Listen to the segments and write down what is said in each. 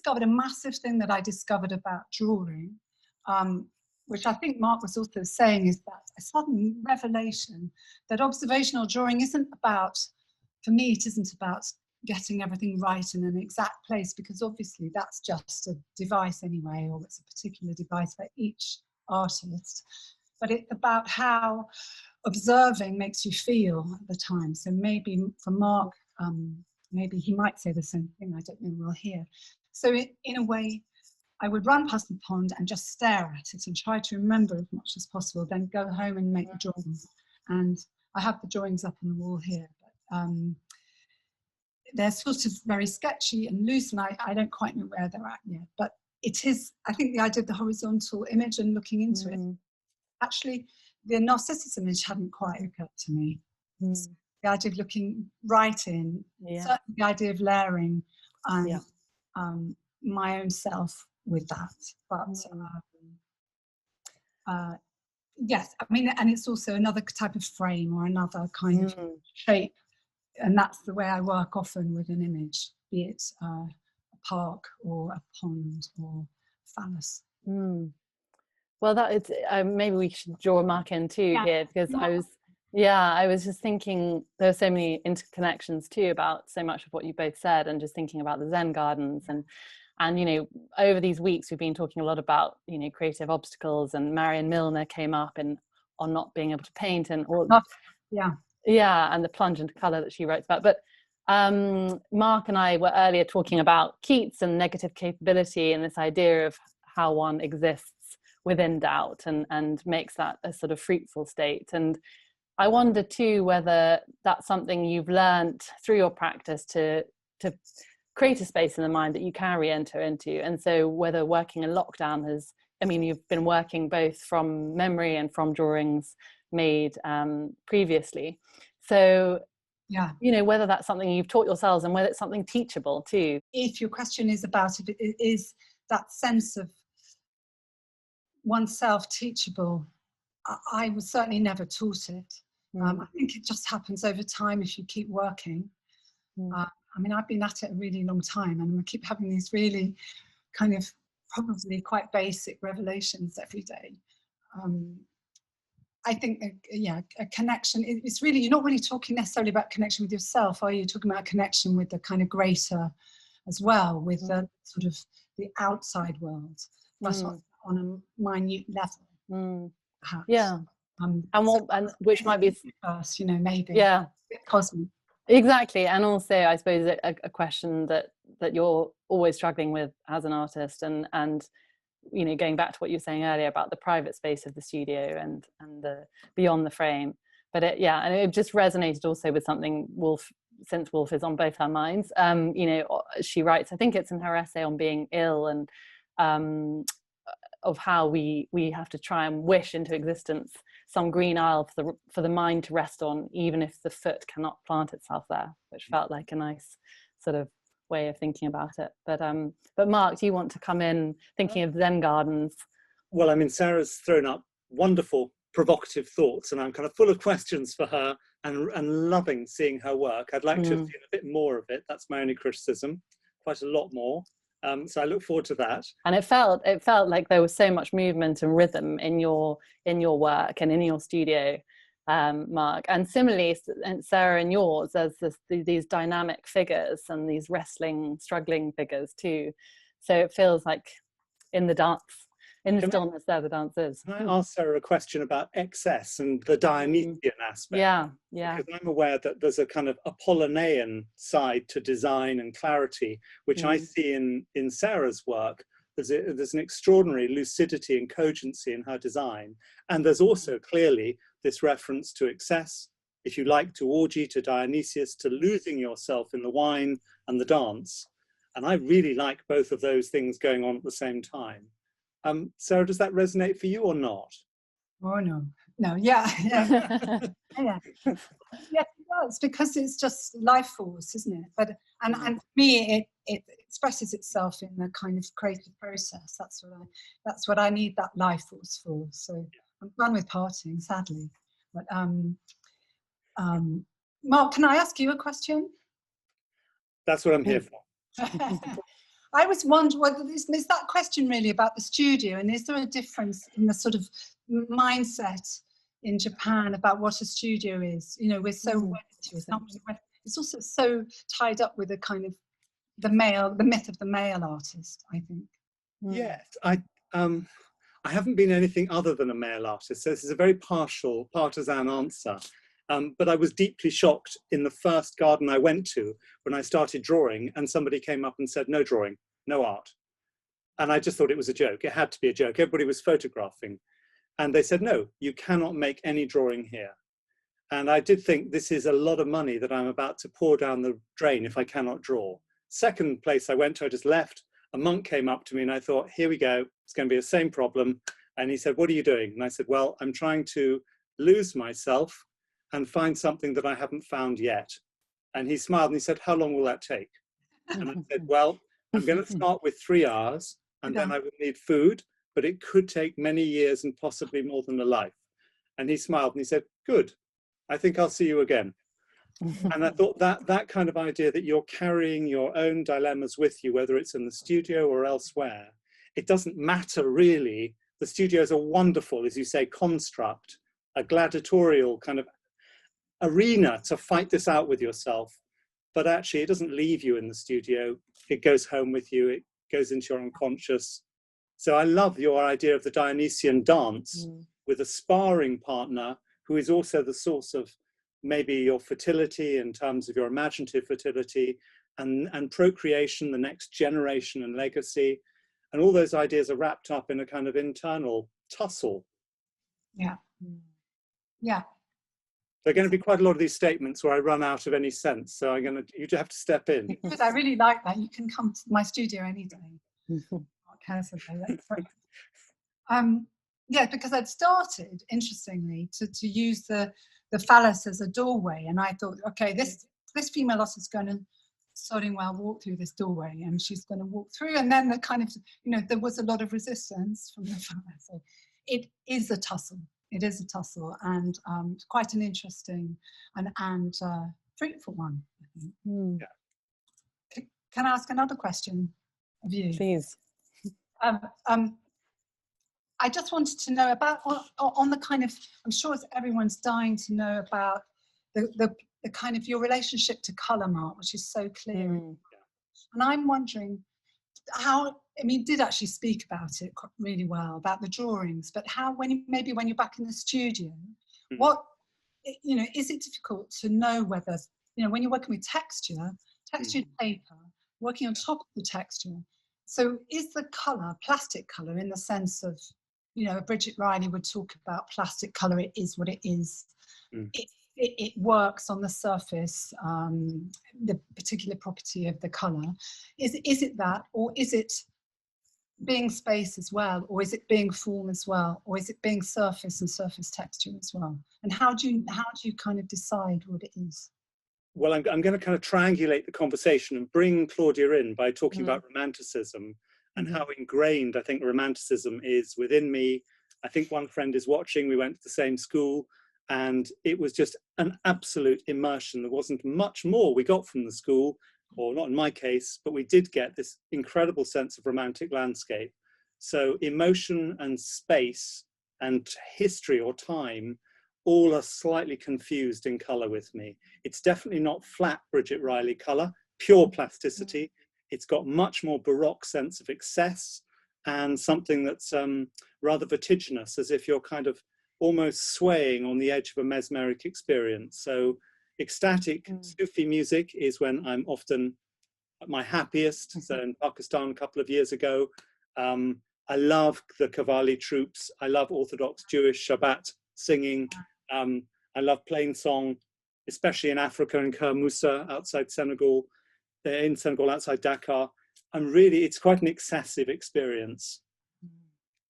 discovered a massive thing that I discovered about drawing, which I think Mark was also saying, is that a sudden revelation that observational drawing isn't about, for me, it isn't about getting everything right in an exact place, because obviously that's just a device anyway, or it's a particular device for each artist. But it's about how observing makes you feel at the time. So maybe for Mark, maybe he might say the same thing, I don't know, we'll hear. So in a way, I would run past the pond and just stare at it and try to remember as much as possible, then go home and make the drawings. And I have the drawings up on the wall here, but they're sort of very sketchy and loose, and I don't quite know where they're at yet. But it is, I think the idea of the horizontal image and looking into it, actually the Narcissus image hadn't quite occurred to me. The idea of looking right in, certainly the idea of layering my own self with that. But yes, I mean, and it's also another type of frame or another kind of shape. And that's the way I work often with an image, be it a park or a pond or phallus. Well, that is, maybe we should draw a mark in too here, because I was just thinking there are so many interconnections too about so much of what you both said, and just thinking about the Zen gardens and you know, over these weeks we've been talking a lot about, you know, creative obstacles, and Marion Milner came up on not being able to paint and all. And the plunge into colour that she writes about. But Mark and I were earlier talking about Keats and negative capability, and this idea of how one exists within doubt and makes that a sort of fruitful state. And I wonder too whether that's something you've learned through your practice to create a space in the mind that you can re-enter into. And so whether working in lockdown has, I mean, you've been working both from memory and from drawings made previously. So, you know, whether that's something you've taught yourselves and whether it's something teachable too. If your question is about it is that sense of oneself teachable, I was certainly never taught it. I think it just happens over time if you keep working. I mean, I've been at it a really long time, and we keep having these really kind of probably quite basic revelations every day. I think, a connection, it's really, you're not really talking necessarily about connection with yourself, are you? You're talking about connection with the kind of greater as well, with the sort of the outside world, but on a minute level, perhaps. And which might be first, you know, maybe. Cosmic. Exactly. And also, I suppose a question that you're always struggling with as an artist, and you know, going back to what you were saying earlier about the private space of the studio and the beyond the frame. But and it just resonated also with something since Wolf is on both our minds. You know, she writes, I think it's in her essay on being ill, and of how we have to try and wish into existence some green isle for the mind to rest on, even if the foot cannot plant itself there, which felt like a nice sort of way of thinking about it. But Mark, do you want to come in thinking of Zen gardens? Well, I mean, Sarah's thrown up wonderful provocative thoughts, and I'm kind of full of questions for her, and loving seeing her work. I'd like to have seen a bit more of it. That's my only criticism, quite a lot more. So I look forward to that. And it felt like there was so much movement and rhythm in your work and in your studio, Mark. And similarly, Sarah, in yours, there's these dynamic figures and these wrestling, struggling figures too. So it feels like in the dance, in the stillness there, the dance is. Can I ask Sarah a question about excess and the Dionysian aspect? Yeah. Because I'm aware that there's a kind of Apollinean side to design and clarity, which I see in Sarah's work. There's an extraordinary lucidity and cogency in her design. And there's also clearly this reference to excess, if you like, to orgy, to Dionysius, to losing yourself in the wine and the dance. And I really like both of those things going on at the same time. Sarah, does that resonate for you or not? Oh, no, yeah. Yes, it does, because it's just life force, isn't it? But and for me, it expresses itself in the kind of creative process. That's what I need that life force for. So I'm done with partying, sadly. But Mark, can I ask you a question? That's what I'm here for. I was wondering, well, is that question really about the studio, and is there a difference in the sort of mindset in Japan about what a studio is? You know, we're so wedded to it. It's also so tied up with a kind of the myth of the male artist, I think. Yes, I haven't been anything other than a male artist, so this is a very partisan answer. But I was deeply shocked in the first garden I went to when I started drawing, and somebody came up and said, no drawing, no art. And I just thought it was a joke. It had to be a joke. Everybody was photographing. And they said, no, you cannot make any drawing here. And I did think, this is a lot of money that I'm about to pour down the drain if I cannot draw. Second place I went to, I just left. A monk came up to me and I thought, here we go. It's going to be the same problem. And he said, what are you doing? And I said, well, I'm trying to lose myself and find something that I haven't found yet. And he smiled and he said, how long will that take? And I said, well, I'm going to start with 3 hours and then I would need food, but it could take many years and possibly more than a life. And he smiled and he said, good, I think I'll see you again. And I thought that kind of idea that you're carrying your own dilemmas with you, whether it's in the studio or elsewhere, it doesn't matter really. The studio is a wonderful, as you say, construct, a gladiatorial kind of arena to fight this out with yourself. But actually, it doesn't leave you in the studio. It goes home with you. It goes into your unconscious. So I love your idea of the Dionysian dance with a sparring partner who is also the source of maybe your fertility in terms of your imaginative fertility and procreation, the next generation and legacy. And all those ideas are wrapped up in a kind of internal tussle. Yeah. Yeah. There are going to be quite a lot of these statements where I run out of any sense. So you have to step in. Because I really like that. You can come to my studio any day. Yeah, because I'd started, interestingly, to use the phallus as a doorway. And I thought, okay, this female artist is going to starting well walk through this doorway and she's going to walk through. And then the kind of, there was a lot of resistance from the phallus. So it is a tussle. It is a tussle, and quite an interesting and fruitful one, I think. Yeah. Can I ask another question of you? Please. I just wanted to know about on the kind of, I'm sure everyone's dying to know about the kind of your relationship to colour, Mark, which is so clear. And I'm wondering how, you did actually speak about it really well, about the drawings, but how, when you're back in the studio, what, is it difficult to know whether, when you're working with textured paper, working on top of the texture, so is the colour, plastic colour, in the sense of, Bridget Riley would talk about plastic colour, it is what it is. It works on the surface, the particular property of the colour. Is it that, or is it being space as well, or is it being form as well, or is it being surface and surface texture as well? And how do you kind of decide what it is? Well, I'm going to kind of triangulate the conversation and bring Claudia in by talking about romanticism and how ingrained I think romanticism is within me. I think one friend is watching, we went to the same school, and it was just an absolute immersion. There wasn't much more we got from the school, or not in my case, but we did get this incredible sense of romantic landscape. So emotion and space and history or time all are slightly confused in colour with me. It's definitely not flat Bridget Riley colour, pure plasticity. It's got much more Baroque sense of excess and something that's rather vertiginous, as if you're kind of almost swaying on the edge of a mesmeric experience. So ecstatic Sufi music is when I'm often at my happiest. So in Pakistan a couple of years ago, I love the Qawwali troops. I love Orthodox Jewish Shabbat singing. I love plain song, especially in Africa, in Kher Moussa, outside Senegal, outside Dakar. It's quite an excessive experience,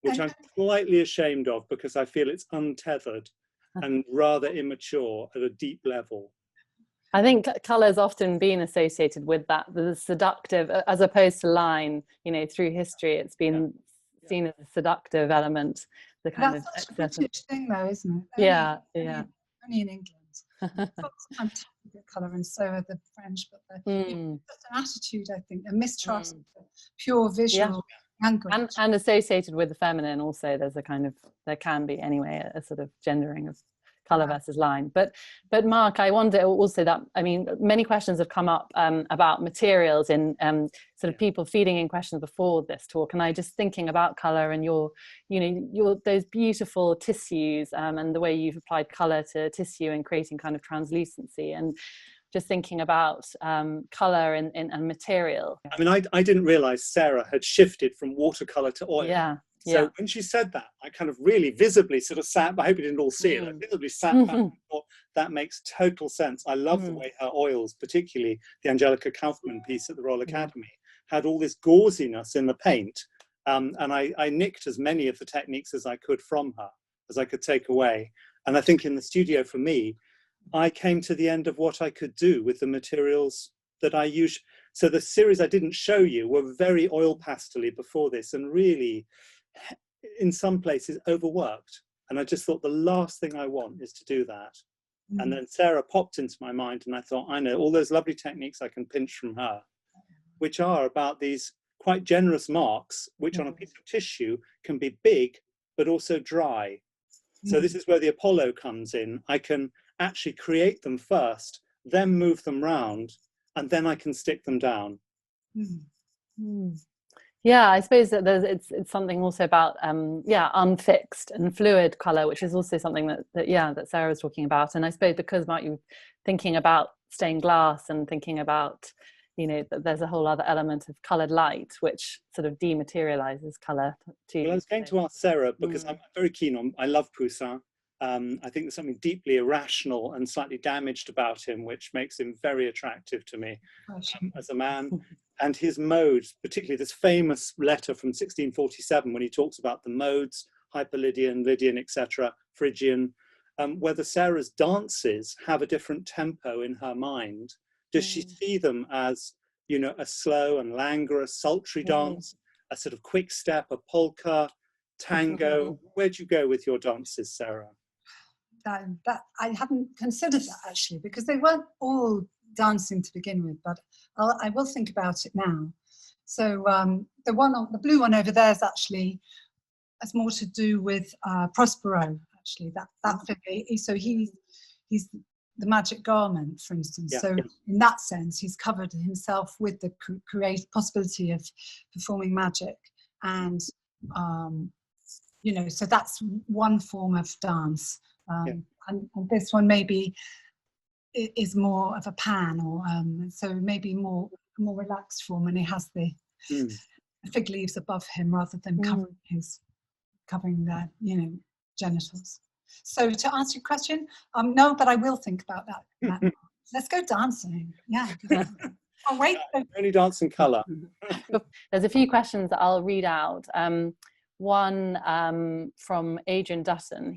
which I'm slightly ashamed of because I feel it's untethered and rather immature at a deep level. I think colour's often been associated with that, the seductive, as opposed to line, through history, it's been seen as a seductive element, the kind That's of such a British thing though, isn't it? Yeah. Only in England. Scots are fantastic at colour, and so are the French, but just an attitude, I think, a mistrust of pure visual language. And associated with the feminine also, there's a kind of, there can be anyway, a sort of gendering of colour versus line. But Mark, I wonder also that, I mean, many questions have come up about materials in sort of people feeding in questions before this talk, and I just thinking about colour and your those beautiful tissues and the way you've applied colour to tissue and creating kind of translucency, and just thinking about colour and material. I mean, I didn't realise Sarah had shifted from watercolour to oil. Yeah. So when she said that, I kind of really visibly sort of sat, I hope you didn't all see it, I visibly sat back and thought, that makes total sense. I love the way her oils, particularly the Angelica Kaufman piece at the Royal Academy, had all this gauziness in the paint. And I nicked as many of the techniques as I could from her, as I could take away. And I think in the studio for me, I came to the end of what I could do with the materials that I use. So the series I didn't show you were very oil pastel-y before this, and really, in some places, overworked. And I just thought the last thing I want is to do that. And then Sarah popped into my mind, and I thought, I know all those lovely techniques I can pinch from her, which are about these quite generous marks, which on a piece of tissue can be big, but also dry. So this is where the Apollo comes in. I can actually create them first, then move them round, and then I can stick them down. Yeah, I suppose that it's something also about unfixed and fluid color, which is also something that Sarah was talking about. And I suppose because Mark, you thinking about stained glass and thinking about, that there's a whole other element of colored light which sort of dematerializes color too. Well, I was going to ask Sarah, because I'm very keen on, I love Poussin. I think there's something deeply irrational and slightly damaged about him, which makes him very attractive to me as a man. And his modes, particularly this famous letter from 1647, when he talks about the modes, Hyperlydian, Lydian, etc., Phrygian, whether Sarah's dances have a different tempo in her mind. Does she see them as, a slow and languorous, sultry dance, a sort of quick step, a polka, tango? Where'd you go with your dances, Sarah? That I hadn't considered that, actually, because they weren't all dancing to begin with, but I will think about it now. So the blue one over there is actually has more to do with Prospero, actually. That figure. So he's the magic garment, for instance. So in that sense, he's covered himself with the possibility of performing magic, and so that's one form of dance. And this one maybe is more of a pan, or so maybe more relaxed form, and he has the fig leaves above him rather than covering their genitals. So to answer your question, no, but I will think about that. Let's go dancing. Yeah. Oh wait, only dance in colour. There's a few questions that I'll read out. One from Adrian Dutton,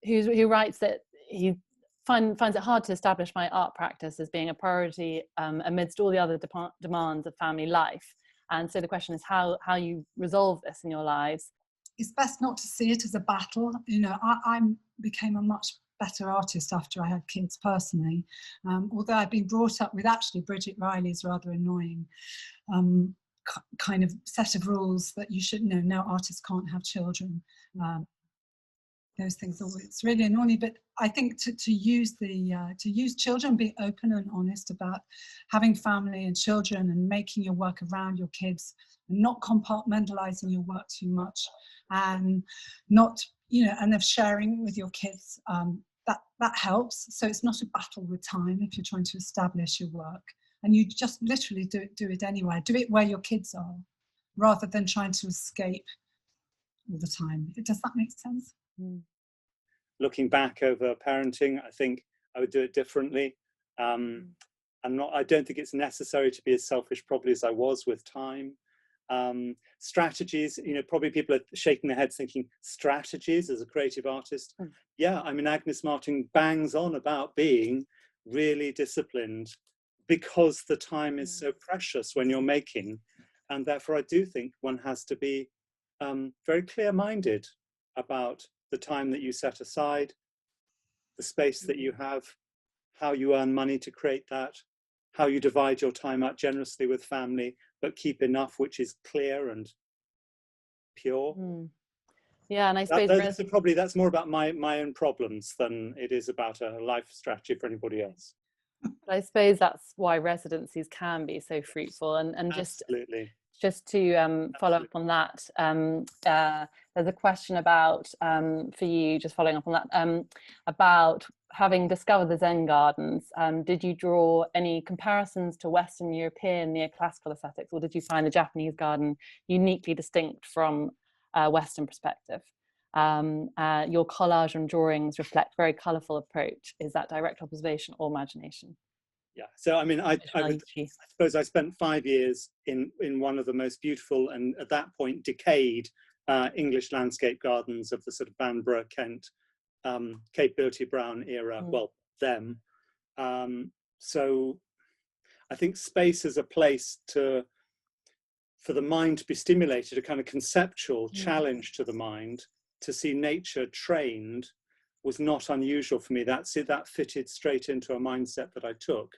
who writes that he finds it hard to establish my art practice as being a priority amidst all the other demands of family life. And so the question is how you resolve this in your lives. It's best not to see it as a battle. I became a much better artist after I had kids personally, although I've been brought up with actually Bridget Riley's rather annoying kind of set of rules that you should know, no artists can't have children. Those things, it's really annoying, but I think to use children, be open and honest about having family and children and making your work around your kids, and not compartmentalizing your work too much, and not, and of sharing with your kids, that helps. So it's not a battle with time if you're trying to establish your work, and you just literally do it anyway. Do it where your kids are, rather than trying to escape all the time. Does that make sense? Looking back over parenting, I think I would do it differently. I don't think it's necessary to be as selfish probably as I was with time. Strategies, probably people are shaking their heads thinking strategies as a creative artist. Yeah, I mean, Agnes Martin bangs on about being really disciplined because the time is so precious when you're making. And therefore I do think one has to be very clear-minded about the time that you set aside, the space that you have, how you earn money to create that, how you divide your time out generously with family, but keep enough which is clear and pure. Yeah, and I suppose that's more about my own problems than it is about a life strategy for anybody else. I suppose that's why residencies can be so fruitful, and just to follow up on that, there's a question about for you, just following up on that, about having discovered the Zen gardens. Did you draw any comparisons to Western European neoclassical aesthetics, or did you find the Japanese garden uniquely distinct from Western perspective? Your collage and drawings reflect very colourful approach. Is that direct observation or imagination? Yeah, so I mean, I suppose I spent 5 years in one of the most beautiful and at that point decayed English landscape gardens of the sort of Banbury, Kent, Cape Bertie Brown era. Well, them. So I think space is a place for the mind to be stimulated, a kind of conceptual challenge to the mind, to see nature trained was not unusual for me. That fitted straight into a mindset that I took.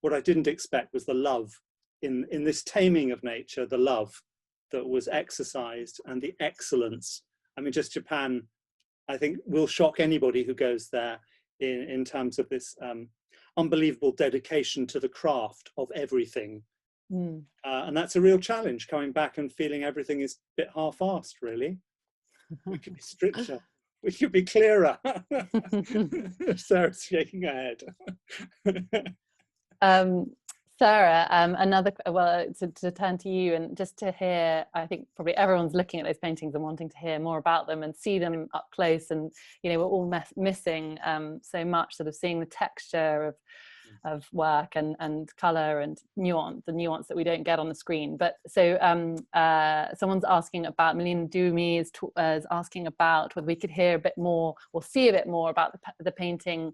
What I didn't expect was the love in this taming of nature, the love that was exercised and the excellence. I mean, just Japan, I think, will shock anybody who goes there in terms of this unbelievable dedication to the craft of everything. And that's a real challenge, coming back and feeling everything is a bit half-assed, really. We could be stricter. We could be clearer. Sarah's shaking her head. Sarah, to turn to you and just to hear, I think probably everyone's looking at those paintings and wanting to hear more about them and see them up close, and you know, we're all missing so much, sort of seeing the texture of work and color and nuance, the nuance that we don't get on the screen. But so someone's asking about, Melina Dumi is asking about whether we could hear a bit more or see a bit more about the painting,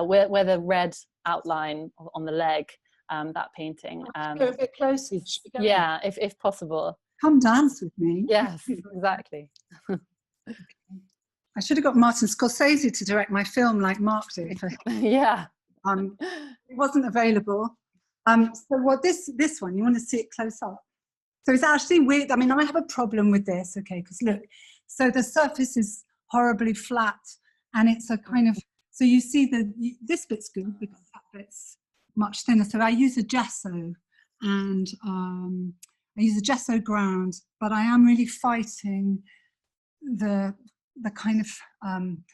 where the red outline on the leg, that painting. Go a bit closer. Yeah, if possible. Come dance with me. Yes, exactly. I should have got Martin Scorsese to direct my film like Mark did. Yeah. It wasn't available. So what this one, you want to see it close up. So it's actually weird. I mean, I have a problem with this, okay, because look, so the surface is horribly flat, and it's a kind of, so you see this bit's good because that bit's much thinner. So I use a gesso, and I use a gesso ground, but I am really fighting the kind of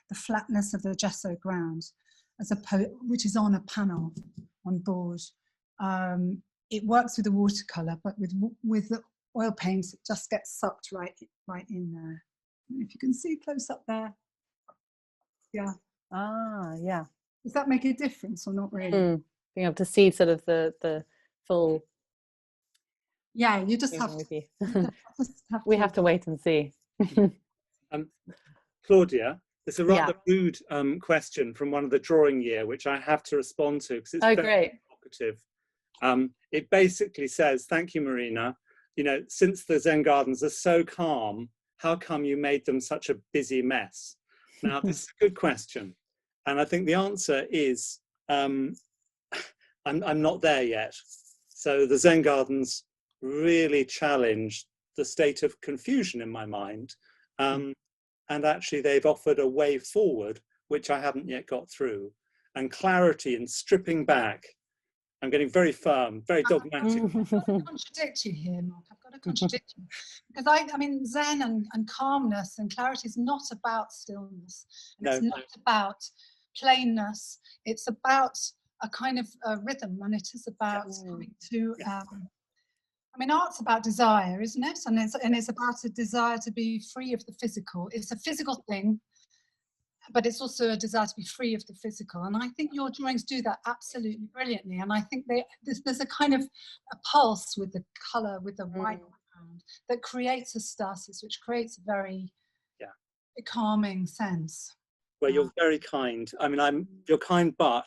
the flatness of the gesso ground, which is on a panel on board. It works with the watercolor, but with the oil paints, it just gets sucked right in there. If you can see close up there, yeah. Ah, yeah. Does that make a difference or not really? Being able to see sort of the full. Yeah, you just have to. We have to wait and see. Claudia, it's a rather rude question from one of the drawing year, which I have to respond to because it's very provocative. It basically says, thank you, Marina. You know, since the Zen gardens are so calm, how come you made them such a busy mess? Now, this is a good question. And I think the answer is, I'm not there yet. So the Zen gardens really challenged the state of confusion in my mind. And actually they've offered a way forward, which I haven't yet got through. And clarity and stripping back. I'm getting very firm, very dogmatic. I've got to contradict you here, Mark. I've got to contradict you. Because I mean, Zen and calmness and clarity is not about stillness. And it's not about plainness. It's about a kind of rhythm, and it is about coming to... I mean, art's about desire, isn't it? And it's about a desire to be free of the physical. It's a physical thing, but it's also a desire to be free of the physical. And I think your drawings do that absolutely brilliantly. And I think there's a kind of a pulse with the colour, with the white background, that creates a stasis, which creates a very calming sense. Well, you're very kind. I mean, you're kind, but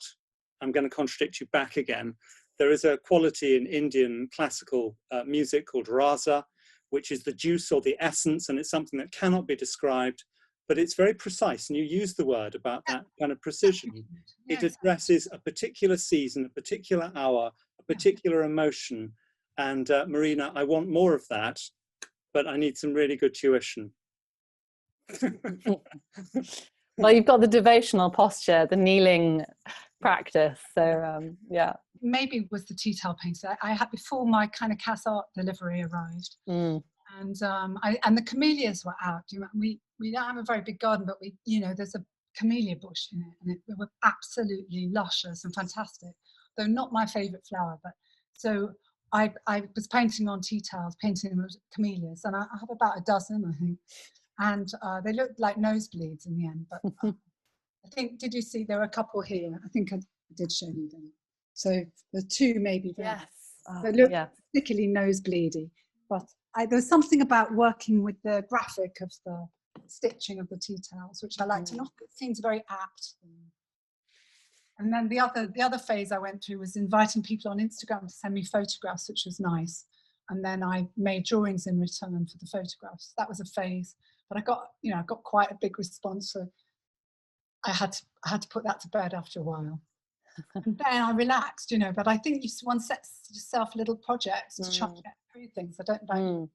I'm going to contradict you back again. There is a quality in Indian classical music called rasa, which is the juice or the essence, and it's something that cannot be described, but it's very precise, and you use the word about that kind of precision. Yeah, It addresses a particular season, a particular hour, a particular emotion. And Marina, I want more of that, but I need some really good tuition. Well, you've got the devotional posture, the kneeling practice. So yeah. Maybe it was the tea towel painter. I had before my kind of Cazalet delivery arrived, and the camellias were out. We don't have a very big garden, but there's a camellia bush in it, and it were absolutely luscious and fantastic. Though not my favourite flower, but so I was painting on tea towels, painting with camellias, and I had about a dozen, I think, and they looked like nosebleeds in the end. But I think, did you see there were a couple here? I think I did show you them. So the two maybe there. Yes. They look particularly nosebleedy, but there's something about working with the graphic of the stitching of the tea towels, which I liked, and it seems very apt. And then the other phase I went through was inviting people on Instagram to send me photographs, which was nice. And then I made drawings in return for the photographs. That was a phase, but I got quite a big response. So I had to put that to bed after a while. And then I relaxed, but I think one sets yourself little projects to try and get through things. I don't know.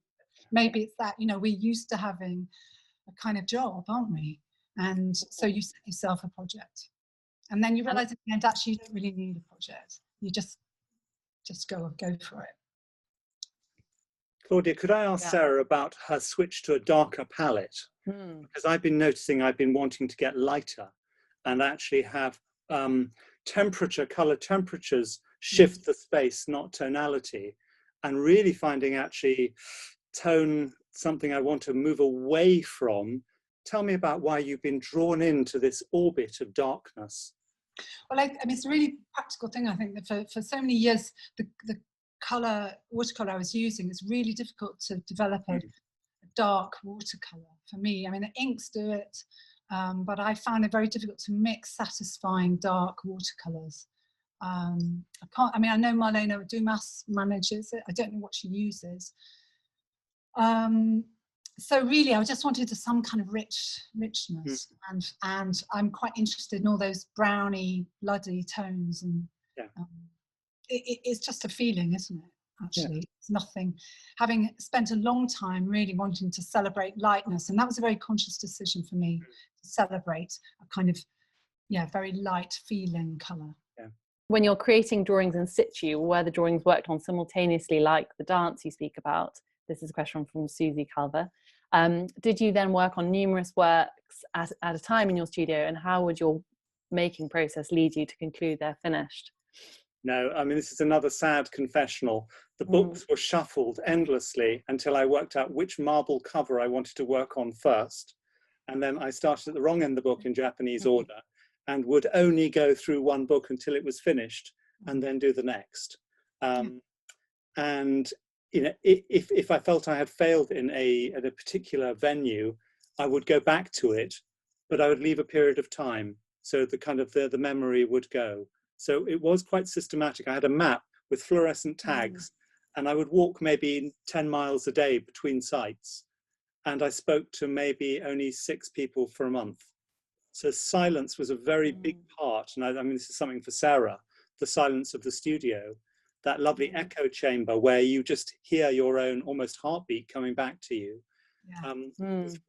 Maybe it's that, we're used to having a kind of job, aren't we? And so you set yourself a project. And then you realise at the end, actually, you don't really need a project. You just go for it. Claudia, could I ask Sarah about her switch to a darker palette? Because I've been noticing I've been wanting to get lighter and actually have color temperatures shift the space, not tonality, and really finding actually tone something I want to move away from. Tell me about why you've been drawn into this orbit of darkness. Well, it's a really practical thing. I think that for so many years, the watercolor I was using, it's really difficult to develop a dark watercolor for me. I mean, the inks do it, but I found it very difficult to mix satisfying dark watercolors. I know Marlene Dumas manages it. I don't know what she uses. So really, I just wanted some kind of richness, and I'm quite interested in all those browny, bloody tones, and it's just a feeling, isn't it? Actually, it's nothing. Having spent a long time really wanting to celebrate lightness, and that was a very conscious decision for me to celebrate a kind of very light feeling colour. When you're creating drawings in situ, where the drawings worked on simultaneously, like the dance you speak about. This is a question from Susie Culver. Did you then work on numerous works at a time in your studio, and how would your making process lead you to conclude they're finished? No, I mean, this is another sad confessional. The books were shuffled endlessly until I worked out which marble cover I wanted to work on first. And then I started at the wrong end of the book in Japanese order and would only go through one book until it was finished and then do the next. And if I felt I had failed in a particular venue, I would go back to it, but I would leave a period of time so the memory would go. So it was quite systematic. I had a map with fluorescent tags, and I would walk maybe 10 miles a day between sites, and I spoke to maybe only 6 people for a month. So silence was a very big part, and I mean, this is something for Sarah, the silence of the studio. That lovely echo chamber where you just hear your own almost heartbeat coming back to you,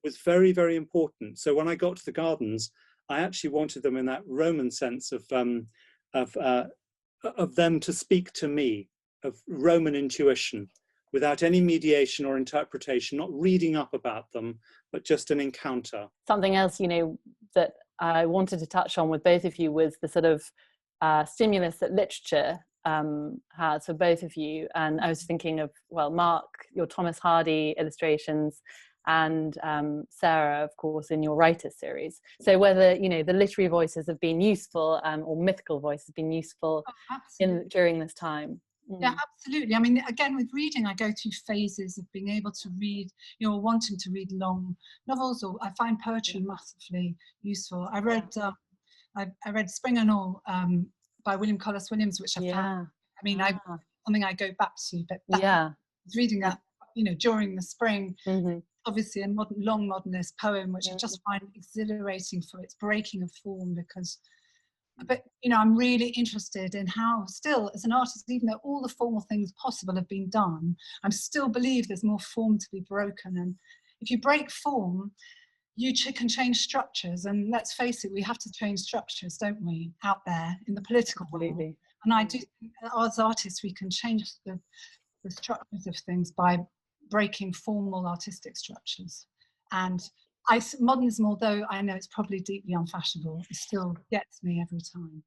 was very, very important. So when I got to the gardens, I actually wanted them in that Roman sense of them to speak to me, of Roman intuition, without any mediation or interpretation, not reading up about them, but just an encounter. Something else, that I wanted to touch on with both of you was the sort of stimulus that literature has for both of you. And I was thinking of, Mark, your Thomas Hardy illustrations, and Sarah, of course, in your writer series. So whether the literary voices have been useful, or mythical voices have been useful during this time. Yeah, absolutely. I mean, again, with reading, I go through phases of being able to read, wanting to read long novels, or I find poetry massively useful. I read Spring and All by William Collis Williams, which I found. I mean, something I go back to, but I was reading that, during the spring. obviously a long modernist poem, which I Yeah. just find exhilarating for its breaking of form, because, but you know, I'm really interested in how still as an artist, even though all the formal things possible have been done, I still believe there's more form to be broken. And if you break form, you can change structures. And let's face it, we have to change structures, don't we, out there in the political world. Absolutely. And I do think that as artists, we can change the structures of things by breaking formal artistic structures. And modernism, although I know it's probably deeply unfashionable, it still gets me every time.